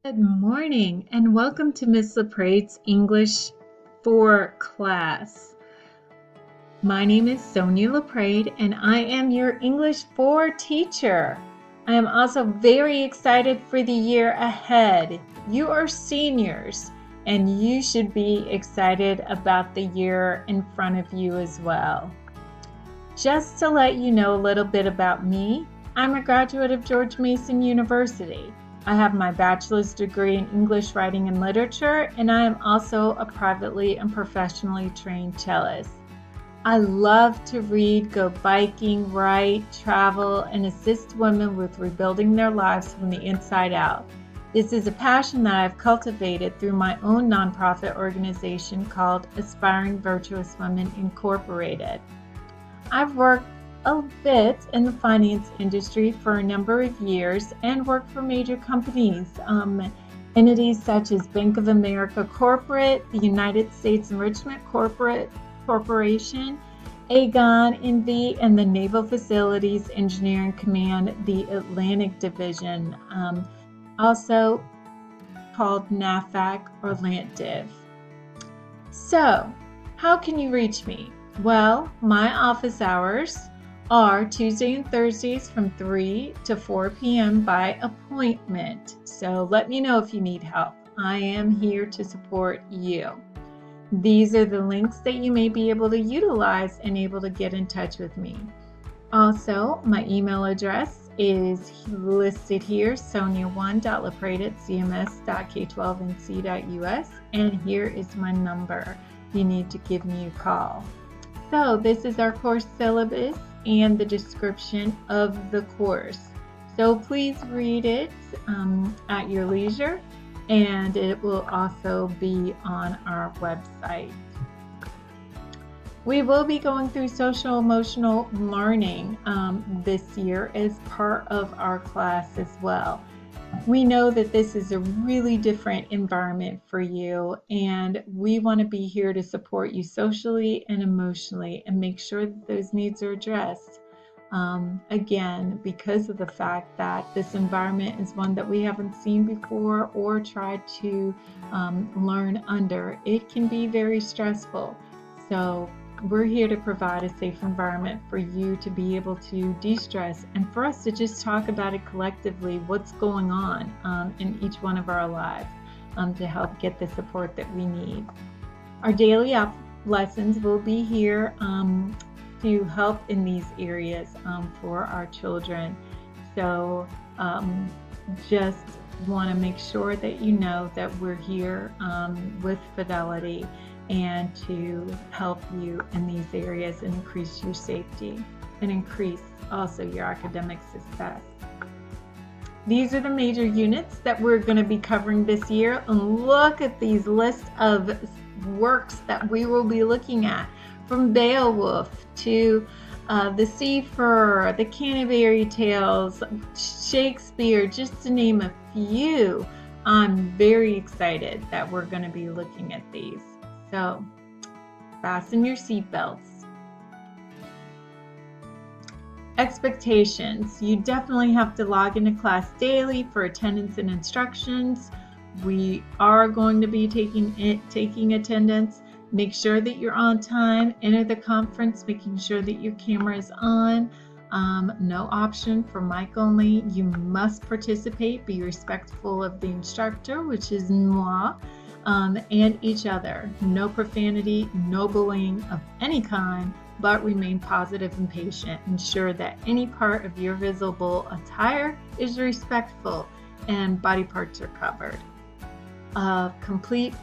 Good morning and welcome to Miss LaPrade's English 4 class. My name is Sonia LaPrade and I am your English 4 teacher. I am also very excited for the year ahead. You are seniors and you should be excited about the year in front of you as well. Just to let you know a little bit about me, I'm a graduate of George Mason University. I have my bachelor's degree in English writing and literature, and I am also a privately and professionally trained cellist. I love to read, go biking, write, travel, and assist women with rebuilding their lives from the inside out. This is a passion that I've cultivated through my own nonprofit organization called Aspiring Virtuous Women Incorporated. I've worked a bit in the finance industry for a number of years and worked for major companies, entities such as Bank of America Corporate, the United States Enrichment Corporation, Aegon NV, and the Naval Facilities Engineering Command, the Atlantic Division, also called NAFAC or LANTDIV. So, how can you reach me? Well, my office hours are Tuesday and Thursdays from 3 to 4 p.m. by appointment. So let me know if you need help. I am here to support you. These are the links that you may be able to utilize and able to get in touch with me. Also, my email address is listed here, sonia1.laprade@cms.k12nc.us, and here is my number. You need to give me a call. So this is our course syllabus and the description of the course. So please read it at your leisure, and it will also be on our website. We will be going through social emotional learning this year as part of our class as well. We know that this is a really different environment for you, and we want to be here to support you socially and emotionally and make sure that those needs are addressed. Again, because of the fact that this environment is one that we haven't seen before or tried to learn under, it can be very stressful. So we're here to provide a safe environment for you to be able to de-stress and for us to just talk about it collectively, what's going on in each one of our lives to help get the support that we need. Our daily lessons will be here to help in these areas for our children. So just want to make sure that you know that we're here with fidelity and to help you in these areas and increase your safety and increase also your academic success. These are the major units that we're going to be covering this year, and look at these lists of works that we will be looking at, from Beowulf to the Sea Fur, the Canterbury Tales, Shakespeare, just to name a few. I'm very excited that we're going to be looking at these. So, fasten your seatbelts. Expectations. You definitely have to log into class daily for attendance and instructions. We are going to be taking attendance. Make sure that you're on time. Enter the conference, making sure that your camera is on. No option for mic only. You must participate. Be respectful of the instructor, which is moi. And each other. No profanity, no bullying of any kind, but remain positive and patient. Ensure that any part of your visible attire is respectful and body parts are covered. Complete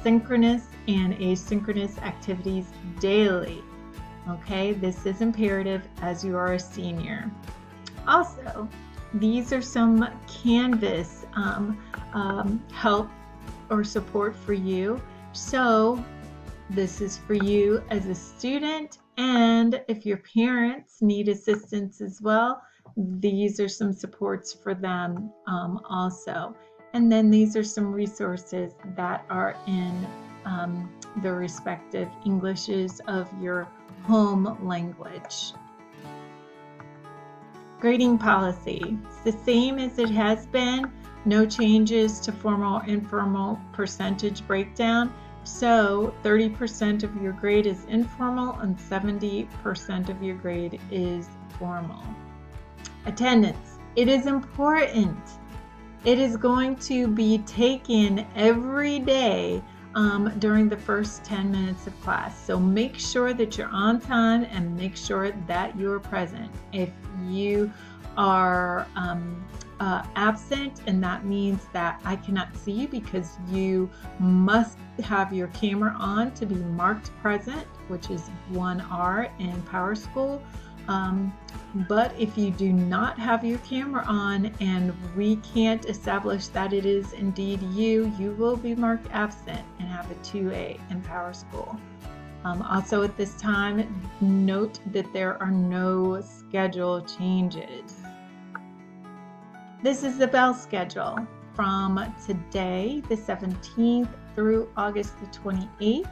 synchronous and asynchronous activities daily. Okay, this is imperative as you are a senior. Also, these are some Canvas help or support for you. So this is for you as a student, and if your parents need assistance as well, these are some supports for them also. And then these are some resources that are in the respective Englishes of your home language. Grading policy. It's the same as it has been. No changes to formal informal percentage breakdown. So 30% of your grade is informal and 70% of your grade is formal. Attendance. It is important. It is going to be taken every day during the first 10 minutes of class. So make sure that you're on time and make sure that you're present. If you are absent, and that means that I cannot see you because you must have your camera on to be marked present, which is 1R in PowerSchool. But if you do not have your camera on and we can't establish that it is indeed you, you will be marked absent and have a 2A in PowerSchool. Also at this time, note that there are no schedule changes. This is the bell schedule from today, the 17th, through August the 28th.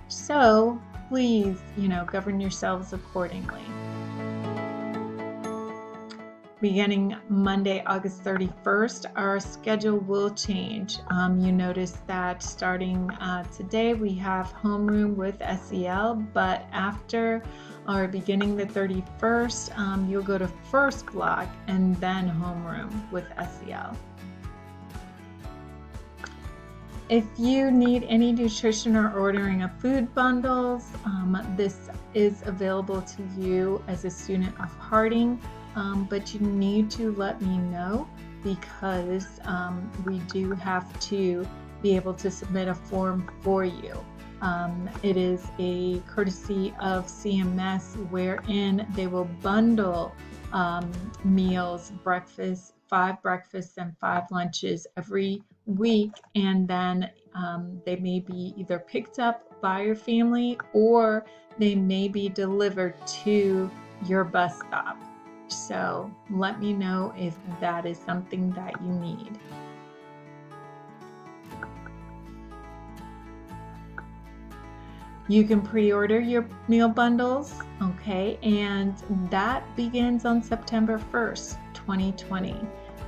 So please, govern yourselves accordingly. Beginning Monday, August 31st, our schedule will change. You notice that starting today, we have homeroom with SEL, but after or beginning the 31st, you'll go to first block and then homeroom with SEL. If you need any nutrition or ordering of food bundles, this is available to you as a student of Harding. But you need to let me know because we do have to be able to submit a form for you. It is a courtesy of CMS wherein they will bundle meals, breakfast, 5 breakfasts and 5 lunches every week, and then they may be either picked up by your family or they may be delivered to your bus stop. So let me know if that is something that you need. You can pre-order your meal bundles, okay, and that begins on September 1st, 2020.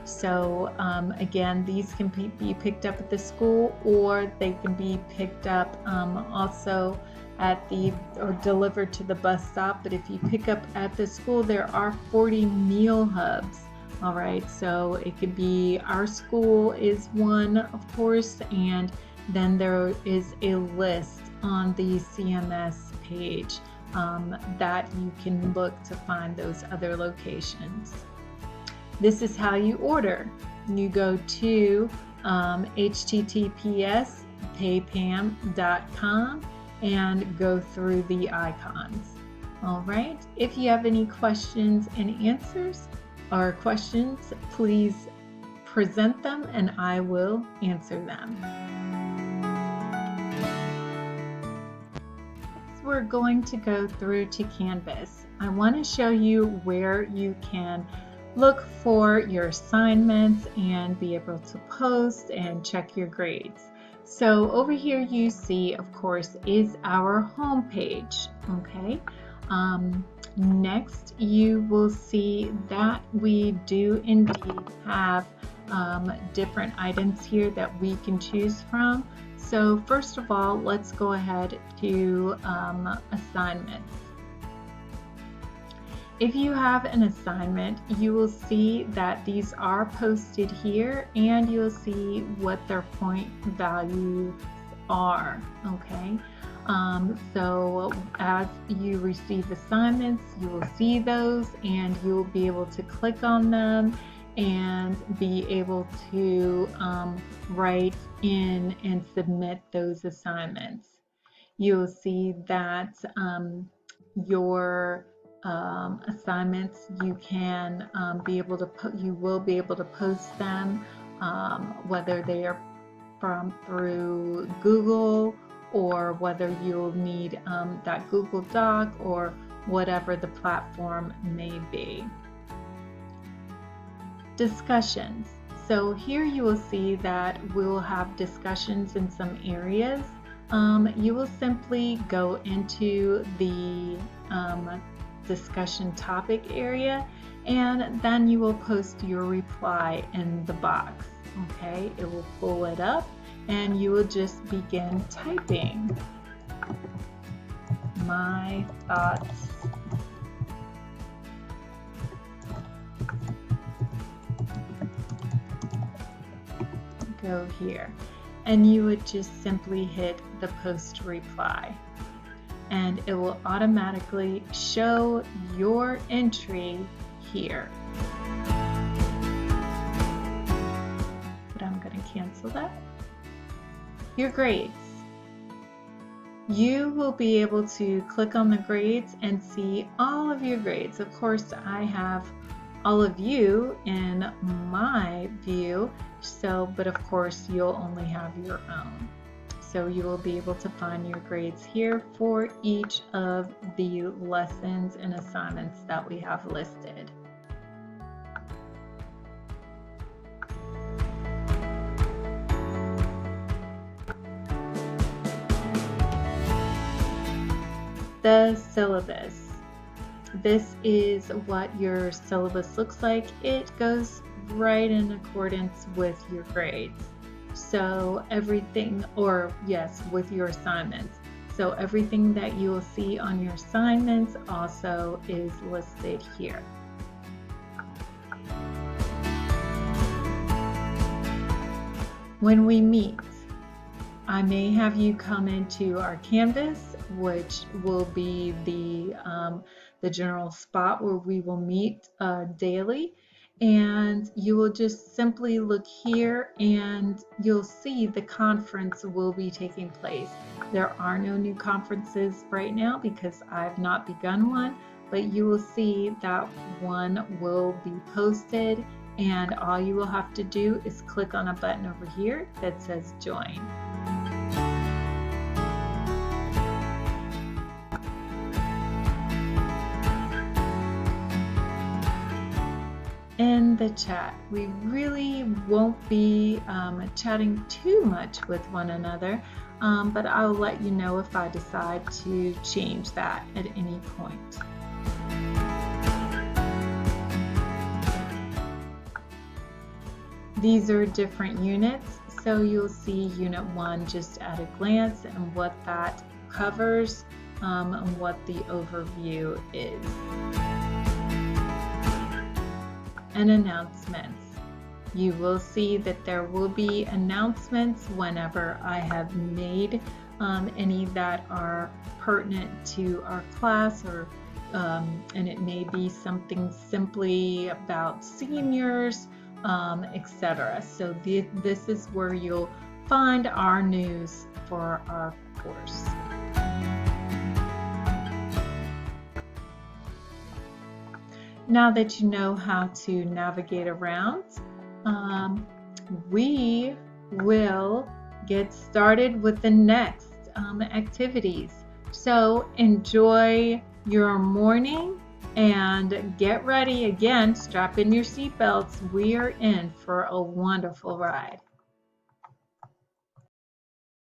So again, these can be picked up at the school or they can be picked up also or delivered to the bus stop. But if you pick up at the school, there are 40 meal hubs. All right, so it could be our school is one, of course, and then there is a list on the CMS page that you can look to find those other locations. This is how you order. You go to https://paypam.com and go through the icons. All right, if you have any questions and answers or questions, please present them and I will answer them. Next, we're going to go through to Canvas. I want to show you where you can look for your assignments and be able to post and check your grades. So over here you see, of course, is our home page, okay? Next, you will see that we do indeed have different items here that we can choose from. So first of all, let's go ahead to assignments. If you have an assignment, you will see that these are posted here and you'll see what their point values are, okay? So as you receive assignments, you will see those and you'll be able to click on them and be able to write in and submit those assignments. You'll see that your assignments, you can you will be able to post them, whether they are through Google or whether you'll need that Google Doc or whatever the platform may be. Discussions. So here you will see that we'll have discussions in some areas. You will simply go into the discussion topic area and then you will post your reply in the box. Okay, it will pull it up and you will just begin typing. My thoughts. Go here. And you would just simply hit the post reply. And it will automatically show your entry here. But I'm going to cancel that. Your grades. You will be able to click on the grades and see all of your grades. Of course, I have all of you in my view, but of course you'll only have your own. So you will be able to find your grades here for each of the lessons and assignments that we have listed. The syllabus. This is what your syllabus looks like. It goes right in accordance with your grades. So everything, with your assignments. So everything that you will see on your assignments also is listed here. When we meet, I may have you come into our Canvas, which will be the general spot where we will meet daily. And you will just simply look here and you'll see the conference will be taking place. There are no new conferences right now because I've not begun one, but you will see that one will be posted, and all you will have to do is click on a button over here that says join. In the chat, we really won't be chatting too much with one another, but I'll let you know if I decide to change that at any point. These are different units, so you'll see Unit 1 just at a glance and what that covers and what the overview is. And announcements. You will see that there will be announcements whenever I have made any that are pertinent to our class, or and it may be something simply about seniors, etc. So this is where you'll find our news for our course. Now that you know how to navigate around, we will get started with the next activities. So enjoy your morning and get ready. Again, strap in your seatbelts. We are in for a wonderful ride.